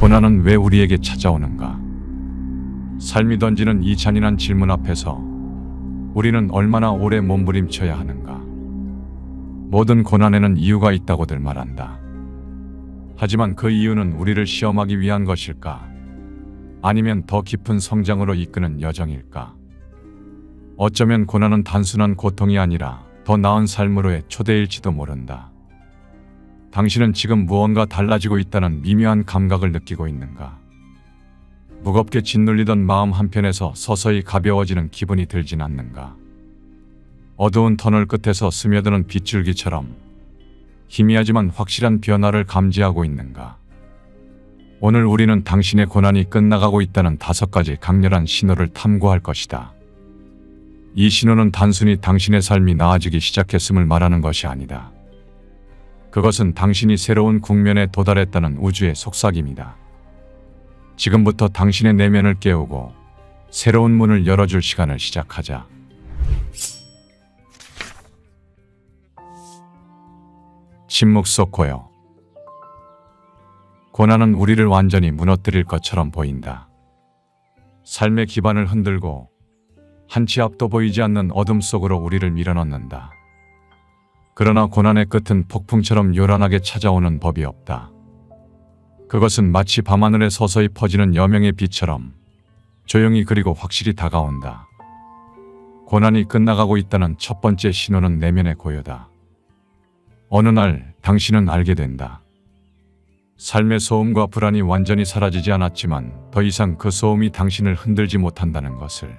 고난은 왜 우리에게 찾아오는가? 삶이 던지는 이 잔인한 질문 앞에서 우리는 얼마나 오래 몸부림쳐야 하는가? 모든 고난에는 이유가 있다고들 말한다. 하지만 그 이유는 우리를 시험하기 위한 것일까? 아니면 더 깊은 성장으로 이끄는 여정일까? 어쩌면 고난은 단순한 고통이 아니라 더 나은 삶으로의 초대일지도 모른다. 당신은 지금 무언가 달라지고 있다는 미묘한 감각을 느끼고 있는가? 무겁게 짓눌리던 마음 한편에서 서서히 가벼워지는 기분이 들진 않는가? 어두운 터널 끝에서 스며드는 빗줄기처럼 희미하지만 확실한 변화를 감지하고 있는가? 오늘 우리는 당신의 고난이 끝나가고 있다는 5가지 강렬한 신호를 탐구할 것이다. 이 신호는 단순히 당신의 삶이 나아지기 시작했음을 말하는 것이 아니다. 그것은 당신이 새로운 국면에 도달했다는 우주의 속삭임이다. 지금부터 당신의 내면을 깨우고 새로운 문을 열어줄 시간을 시작하자. 침묵 속 고요. 고난은 우리를 완전히 무너뜨릴 것처럼 보인다. 삶의 기반을 흔들고 한 치 앞도 보이지 않는 어둠 속으로 우리를 밀어넣는다. 그러나 고난의 끝은 폭풍처럼 요란하게 찾아오는 법이 없다. 그것은 마치 밤하늘에 서서히 퍼지는 여명의 빛처럼 조용히 그리고 확실히 다가온다. 고난이 끝나가고 있다는 첫 번째 신호는 내면의 고요다. 어느 날 당신은 알게 된다. 삶의 소음과 불안이 완전히 사라지지 않았지만 더 이상 그 소음이 당신을 흔들지 못한다는 것을.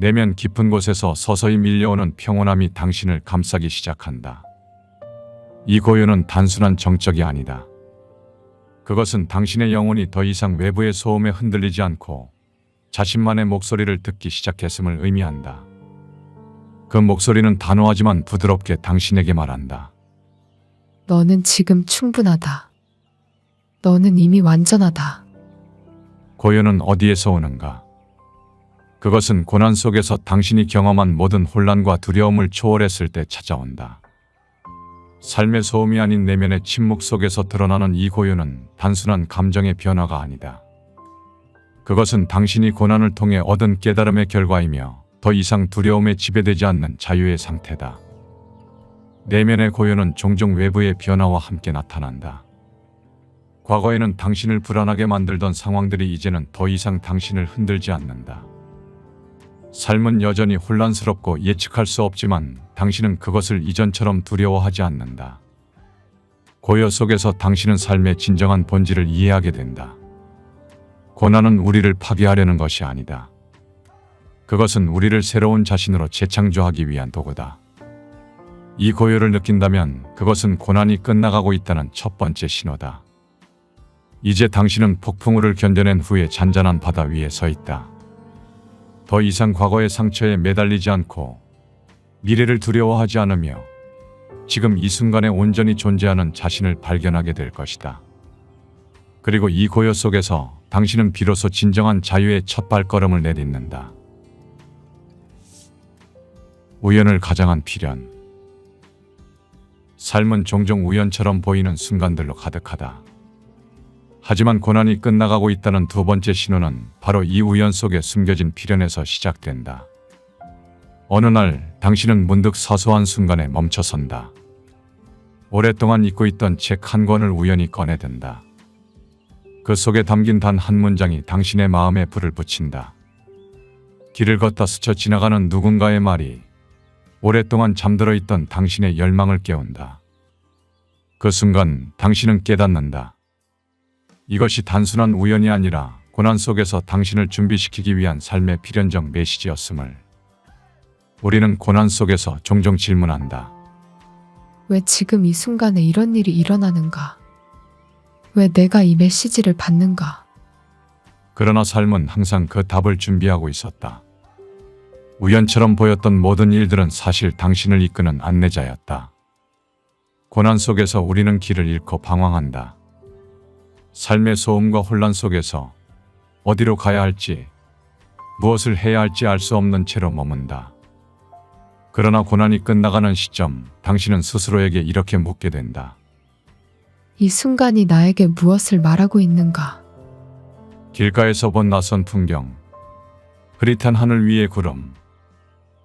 내면 깊은 곳에서 서서히 밀려오는 평온함이 당신을 감싸기 시작한다. 이 고요는 단순한 정적이 아니다. 그것은 당신의 영혼이 더 이상 외부의 소음에 흔들리지 않고 자신만의 목소리를 듣기 시작했음을 의미한다. 그 목소리는 단호하지만 부드럽게 당신에게 말한다. 너는 지금 충분하다. 너는 이미 완전하다. 고요는 어디에서 오는가? 그것은 고난 속에서 당신이 경험한 모든 혼란과 두려움을 초월했을 때 찾아온다. 삶의 소음이 아닌 내면의 침묵 속에서 드러나는 이 고요는 단순한 감정의 변화가 아니다. 그것은 당신이 고난을 통해 얻은 깨달음의 결과이며 더 이상 두려움에 지배되지 않는 자유의 상태다. 내면의 고요는 종종 외부의 변화와 함께 나타난다. 과거에는 당신을 불안하게 만들던 상황들이 이제는 더 이상 당신을 흔들지 않는다. 삶은 여전히 혼란스럽고 예측할 수 없지만 당신은 그것을 이전처럼 두려워하지 않는다. 고요 속에서 당신은 삶의 진정한 본질을 이해하게 된다. 고난은 우리를 파괴하려는 것이 아니다. 그것은 우리를 새로운 자신으로 재창조하기 위한 도구다. 이 고요를 느낀다면 그것은 고난이 끝나가고 있다는 첫 번째 신호다. 이제 당신은 폭풍우를 견뎌낸 후에 잔잔한 바다 위에 서 있다. 더 이상 과거의 상처에 매달리지 않고 미래를 두려워하지 않으며 지금 이 순간에 온전히 존재하는 자신을 발견하게 될 것이다. 그리고 이 고요 속에서 당신은 비로소 진정한 자유의 첫 발걸음을 내딛는다. 우연을 가장한 필연. 삶은 종종 우연처럼 보이는 순간들로 가득하다. 하지만 고난이 끝나가고 있다는 두 번째 신호는 바로 이 우연 속에 숨겨진 필연에서 시작된다. 어느 날 당신은 문득 사소한 순간에 멈춰선다. 오랫동안 잊고 있던 책 한 권을 우연히 꺼내든다. 그 속에 담긴 단 한 문장이 당신의 마음에 불을 붙인다. 길을 걷다 스쳐 지나가는 누군가의 말이 오랫동안 잠들어 있던 당신의 열망을 깨운다. 그 순간 당신은 깨닫는다. 이것이 단순한 우연이 아니라 고난 속에서 당신을 준비시키기 위한 삶의 필연적 메시지였음을. 우리는 고난 속에서 종종 질문한다. 왜 지금 이 순간에 이런 일이 일어나는가? 왜 내가 이 메시지를 받는가? 그러나 삶은 항상 그 답을 준비하고 있었다. 우연처럼 보였던 모든 일들은 사실 당신을 이끄는 안내자였다. 고난 속에서 우리는 길을 잃고 방황한다. 삶의 소음과 혼란 속에서 어디로 가야 할지, 무엇을 해야 할지 알 수 없는 채로 머문다. 그러나 고난이 끝나가는 시점, 당신은 스스로에게 이렇게 묻게 된다. 이 순간이 나에게 무엇을 말하고 있는가? 길가에서 본 낯선 풍경, 흐릿한 하늘 위의 구름,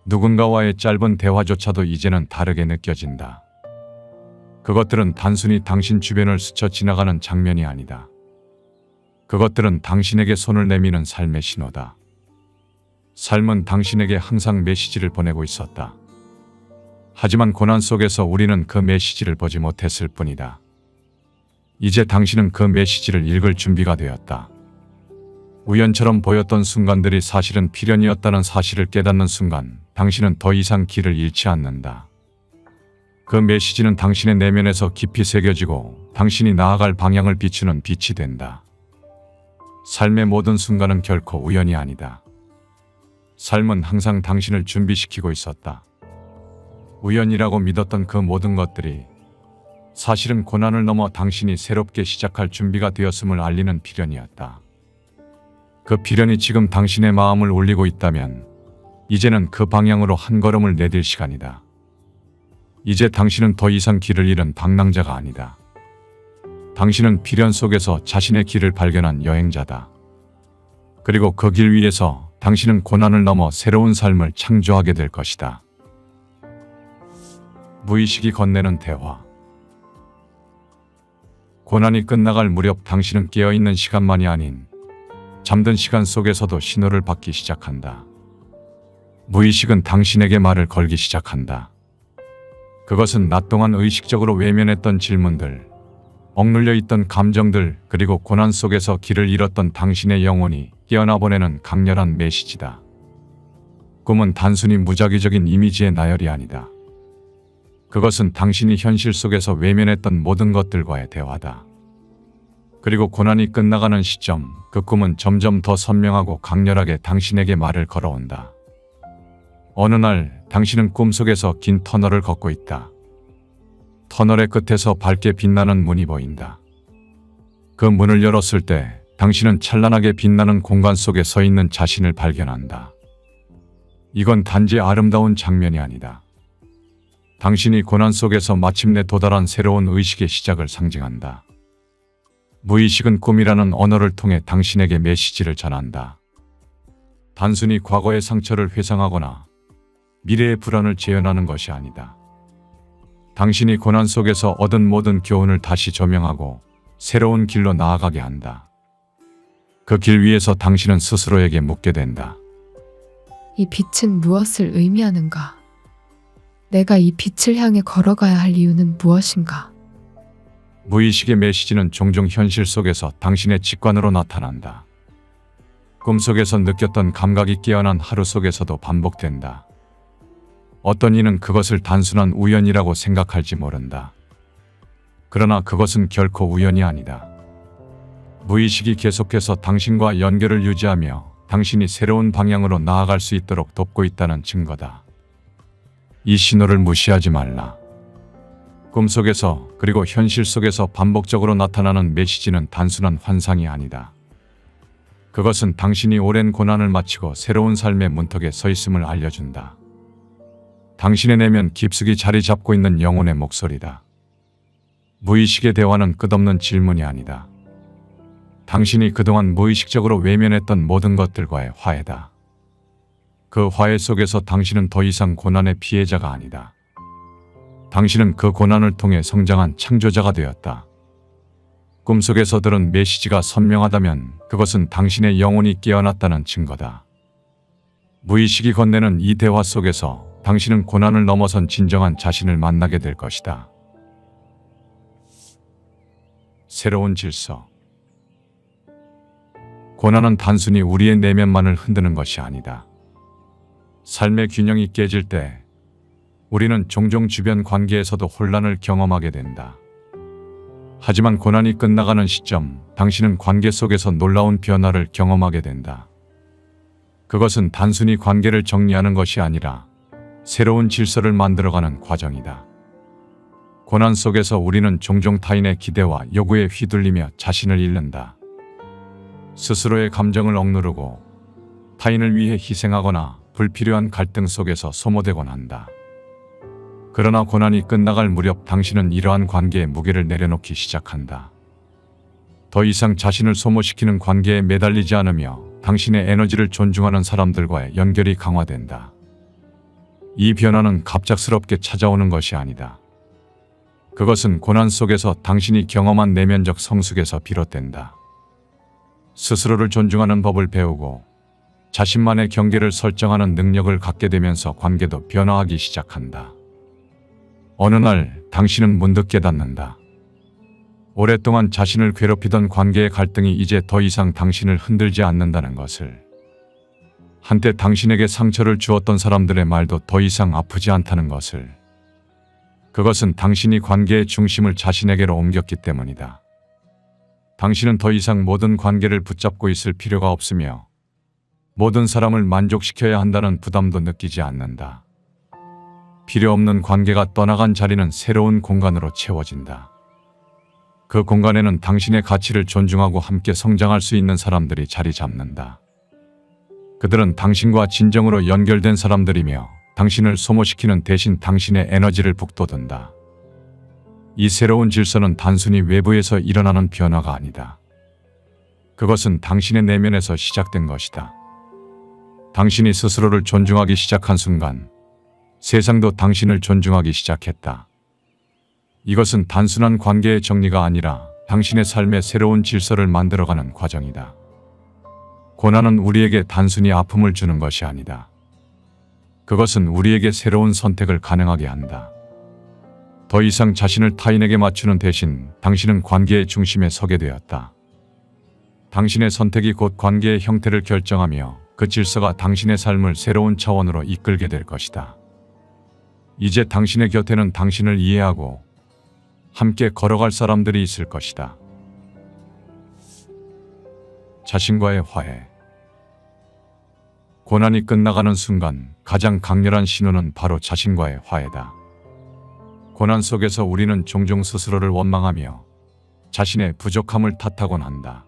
누군가와의 짧은 대화조차도 이제는 다르게 느껴진다. 그것들은 단순히 당신 주변을 스쳐 지나가는 장면이 아니다. 그것들은 당신에게 손을 내미는 삶의 신호다. 삶은 당신에게 항상 메시지를 보내고 있었다. 하지만 고난 속에서 우리는 그 메시지를 보지 못했을 뿐이다. 이제 당신은 그 메시지를 읽을 준비가 되었다. 우연처럼 보였던 순간들이 사실은 필연이었다는 사실을 깨닫는 순간 당신은 더 이상 길을 잃지 않는다. 그 메시지는 당신의 내면에서 깊이 새겨지고 당신이 나아갈 방향을 비추는 빛이 된다. 삶의 모든 순간은 결코 우연이 아니다. 삶은 항상 당신을 준비시키고 있었다. 우연이라고 믿었던 그 모든 것들이 사실은 고난을 넘어 당신이 새롭게 시작할 준비가 되었음을 알리는 필연이었다. 그 필연이 지금 당신의 마음을 울리고 있다면 이제는 그 방향으로 한 걸음을 내딜 시간이다. 이제 당신은 더 이상 길을 잃은 방랑자가 아니다. 당신은 필연 속에서 자신의 길을 발견한 여행자다. 그리고 그 길 위에서 당신은 고난을 넘어 새로운 삶을 창조하게 될 것이다. 무의식이 건네는 대화. 고난이 끝나갈 무렵 당신은 깨어있는 시간만이 아닌 잠든 시간 속에서도 신호를 받기 시작한다. 무의식은 당신에게 말을 걸기 시작한다. 그것은 낮 동안 의식적으로 외면했던 질문들, 억눌려 있던 감정들, 그리고 고난 속에서 길을 잃었던 당신의 영혼이 깨어나 보내는 강렬한 메시지다. 꿈은 단순히 무작위적인 이미지의 나열이 아니다. 그것은 당신이 현실 속에서 외면했던 모든 것들과의 대화다. 그리고 고난이 끝나가는 시점, 그 꿈은 점점 더 선명하고 강렬하게 당신에게 말을 걸어온다. 어느 날 당신은 꿈속에서 긴 터널을 걷고 있다. 터널의 끝에서 밝게 빛나는 문이 보인다. 그 문을 열었을 때 당신은 찬란하게 빛나는 공간 속에 서 있는 자신을 발견한다. 이건 단지 아름다운 장면이 아니다. 당신이 고난 속에서 마침내 도달한 새로운 의식의 시작을 상징한다. 무의식은 꿈이라는 언어를 통해 당신에게 메시지를 전한다. 단순히 과거의 상처를 회상하거나 미래의 불안을 재현하는 것이 아니다. 당신이 고난 속에서 얻은 모든 교훈을 다시 조명하고 새로운 길로 나아가게 한다. 그 길 위에서 당신은 스스로에게 묻게 된다. 이 빛은 무엇을 의미하는가? 내가 이 빛을 향해 걸어가야 할 이유는 무엇인가? 무의식의 메시지는 종종 현실 속에서 당신의 직관으로 나타난다. 꿈속에서 느꼈던 감각이 깨어난 하루 속에서도 반복된다. 어떤 이는 그것을 단순한 우연이라고 생각할지 모른다. 그러나 그것은 결코 우연이 아니다. 무의식이 계속해서 당신과 연결을 유지하며 당신이 새로운 방향으로 나아갈 수 있도록 돕고 있다는 증거다. 이 신호를 무시하지 말라. 꿈속에서 그리고 현실 속에서 반복적으로 나타나는 메시지는 단순한 환상이 아니다. 그것은 당신이 오랜 고난을 마치고 새로운 삶의 문턱에 서 있음을 알려준다. 당신의 내면 깊숙이 자리 잡고 있는 영혼의 목소리다. 무의식의 대화는 끝없는 질문이 아니다. 당신이 그동안 무의식적으로 외면했던 모든 것들과의 화해다. 그 화해 속에서 당신은 더 이상 고난의 피해자가 아니다. 당신은 그 고난을 통해 성장한 창조자가 되었다. 꿈속에서 들은 메시지가 선명하다면 그것은 당신의 영혼이 깨어났다는 증거다. 무의식이 건네는 이 대화 속에서 당신은 고난을 넘어선 진정한 자신을 만나게 될 것이다. 새로운 질서. 고난은 단순히 우리의 내면만을 흔드는 것이 아니다. 삶의 균형이 깨질 때 우리는 종종 주변 관계에서도 혼란을 경험하게 된다. 하지만 고난이 끝나가는 시점, 당신은 관계 속에서 놀라운 변화를 경험하게 된다. 그것은 단순히 관계를 정리하는 것이 아니라 새로운 질서를 만들어가는 과정이다. 고난 속에서 우리는 종종 타인의 기대와 요구에 휘둘리며 자신을 잃는다. 스스로의 감정을 억누르고 타인을 위해 희생하거나 불필요한 갈등 속에서 소모되곤 한다. 그러나 고난이 끝나갈 무렵 당신은 이러한 관계의 무게를 내려놓기 시작한다. 더 이상 자신을 소모시키는 관계에 매달리지 않으며 당신의 에너지를 존중하는 사람들과의 연결이 강화된다. 이 변화는 갑작스럽게 찾아오는 것이 아니다. 그것은 고난 속에서 당신이 경험한 내면적 성숙에서 비롯된다. 스스로를 존중하는 법을 배우고 자신만의 경계를 설정하는 능력을 갖게 되면서 관계도 변화하기 시작한다. 어느 날 당신은 문득 깨닫는다. 오랫동안 자신을 괴롭히던 관계의 갈등이 이제 더 이상 당신을 흔들지 않는다는 것을. 한때 당신에게 상처를 주었던 사람들의 말도 더 이상 아프지 않다는 것을. 그것은 당신이 관계의 중심을 자신에게로 옮겼기 때문이다. 당신은 더 이상 모든 관계를 붙잡고 있을 필요가 없으며 모든 사람을 만족시켜야 한다는 부담도 느끼지 않는다. 필요 없는 관계가 떠나간 자리는 새로운 공간으로 채워진다. 그 공간에는 당신의 가치를 존중하고 함께 성장할 수 있는 사람들이 자리 잡는다. 그들은 당신과 진정으로 연결된 사람들이며 당신을 소모시키는 대신 당신의 에너지를 북돋운다. 이 새로운 질서는 단순히 외부에서 일어나는 변화가 아니다. 그것은 당신의 내면에서 시작된 것이다. 당신이 스스로를 존중하기 시작한 순간 세상도 당신을 존중하기 시작했다. 이것은 단순한 관계의 정리가 아니라 당신의 삶의 새로운 질서를 만들어가는 과정이다. 고난은 우리에게 단순히 아픔을 주는 것이 아니다. 그것은 우리에게 새로운 선택을 가능하게 한다. 더 이상 자신을 타인에게 맞추는 대신 당신은 관계의 중심에 서게 되었다. 당신의 선택이 곧 관계의 형태를 결정하며 그 질서가 당신의 삶을 새로운 차원으로 이끌게 될 것이다. 이제 당신의 곁에는 당신을 이해하고 함께 걸어갈 사람들이 있을 것이다. 자신과의 화해. 고난이 끝나가는 순간 가장 강렬한 신호는 바로 자신과의 화해다. 고난 속에서 우리는 종종 스스로를 원망하며 자신의 부족함을 탓하곤 한다.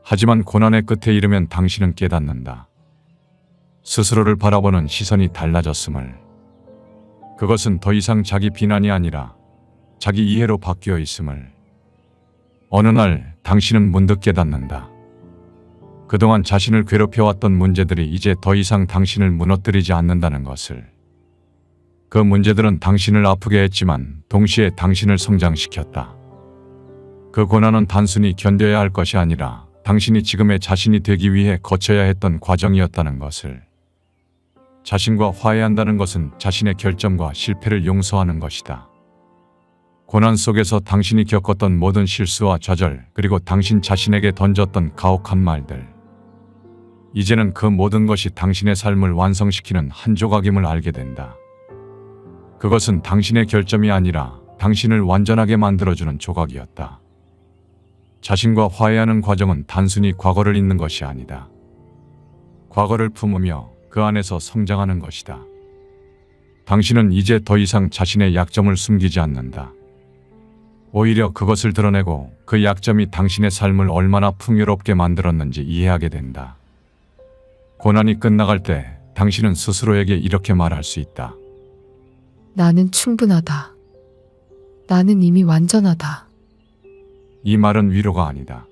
하지만 고난의 끝에 이르면 당신은 깨닫는다. 스스로를 바라보는 시선이 달라졌음을. 그것은 더 이상 자기 비난이 아니라 자기 이해로 바뀌어 있음을. 어느 날 당신은 문득 깨닫는다. 그동안 자신을 괴롭혀왔던 문제들이 이제 더 이상 당신을 무너뜨리지 않는다는 것을. 그 문제들은 당신을 아프게 했지만 동시에 당신을 성장시켰다. 그 고난은 단순히 견뎌야 할 것이 아니라 당신이 지금의 자신이 되기 위해 거쳐야 했던 과정이었다는 것을. 자신과 화해한다는 것은 자신의 결점과 실패를 용서하는 것이다. 고난 속에서 당신이 겪었던 모든 실수와 좌절, 그리고 당신 자신에게 던졌던 가혹한 말들. 이제는 그 모든 것이 당신의 삶을 완성시키는 한 조각임을 알게 된다. 그것은 당신의 결점이 아니라 당신을 완전하게 만들어주는 조각이었다. 자신과 화해하는 과정은 단순히 과거를 잊는 것이 아니다. 과거를 품으며 그 안에서 성장하는 것이다. 당신은 이제 더 이상 자신의 약점을 숨기지 않는다. 오히려 그것을 드러내고 그 약점이 당신의 삶을 얼마나 풍요롭게 만들었는지 이해하게 된다. 고난이 끝나갈 때 당신은 스스로에게 이렇게 말할 수 있다. 나는 충분하다. 나는 이미 완전하다. 이 말은 위로가 아니다.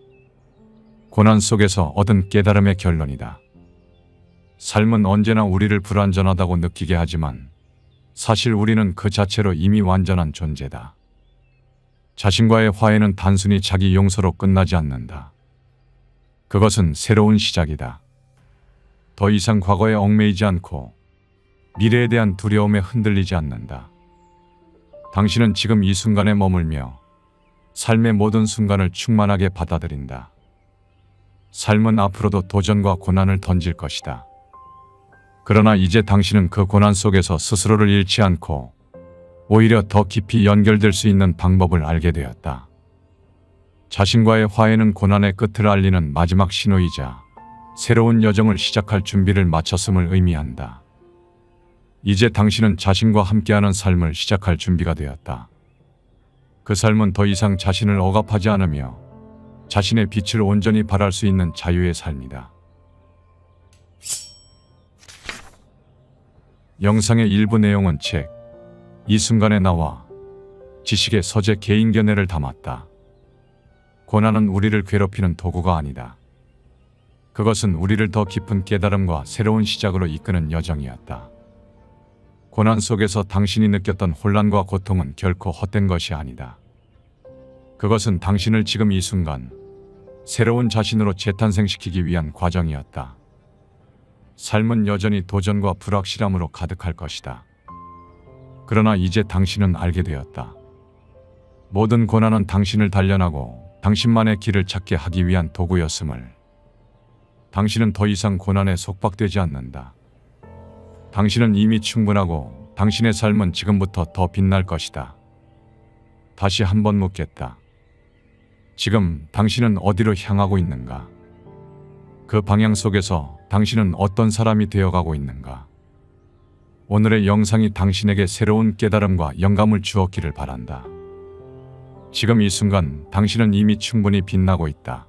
고난 속에서 얻은 깨달음의 결론이다. 삶은 언제나 우리를 불완전하다고 느끼게 하지만 사실 우리는 그 자체로 이미 완전한 존재다. 자신과의 화해는 단순히 자기 용서로 끝나지 않는다. 그것은 새로운 시작이다. 더 이상 과거에 얽매이지 않고 미래에 대한 두려움에 흔들리지 않는다. 당신은 지금 이 순간에 머물며 삶의 모든 순간을 충만하게 받아들인다. 삶은 앞으로도 도전과 고난을 던질 것이다. 그러나 이제 당신은 그 고난 속에서 스스로를 잃지 않고 오히려 더 깊이 연결될 수 있는 방법을 알게 되었다. 자신과의 화해는 고난의 끝을 알리는 마지막 신호이자 새로운 여정을 시작할 준비를 마쳤음을 의미한다. 이제 당신은 자신과 함께하는 삶을 시작할 준비가 되었다. 그 삶은 더 이상 자신을 억압하지 않으며 자신의 빛을 온전히 발할 수 있는 자유의 삶이다. 영상의 일부 내용은 책, 이 순간에 나와 지식의 서재 개인 견해를 담았다. 고난은 우리를 괴롭히는 도구가 아니다. 그것은 우리를 더 깊은 깨달음과 새로운 시작으로 이끄는 여정이었다. 고난 속에서 당신이 느꼈던 혼란과 고통은 결코 헛된 것이 아니다. 그것은 당신을 지금 이 순간 새로운 자신으로 재탄생시키기 위한 과정이었다. 삶은 여전히 도전과 불확실함으로 가득할 것이다. 그러나 이제 당신은 알게 되었다. 모든 고난은 당신을 단련하고 당신만의 길을 찾게 하기 위한 도구였음을. 당신은 더 이상 고난에 속박되지 않는다. 당신은 이미 충분하고 당신의 삶은 지금부터 더 빛날 것이다. 다시 한번 묻겠다. 지금 당신은 어디로 향하고 있는가? 그 방향 속에서 당신은 어떤 사람이 되어가고 있는가? 오늘의 영상이 당신에게 새로운 깨달음과 영감을 주었기를 바란다. 지금 이 순간 당신은 이미 충분히 빛나고 있다.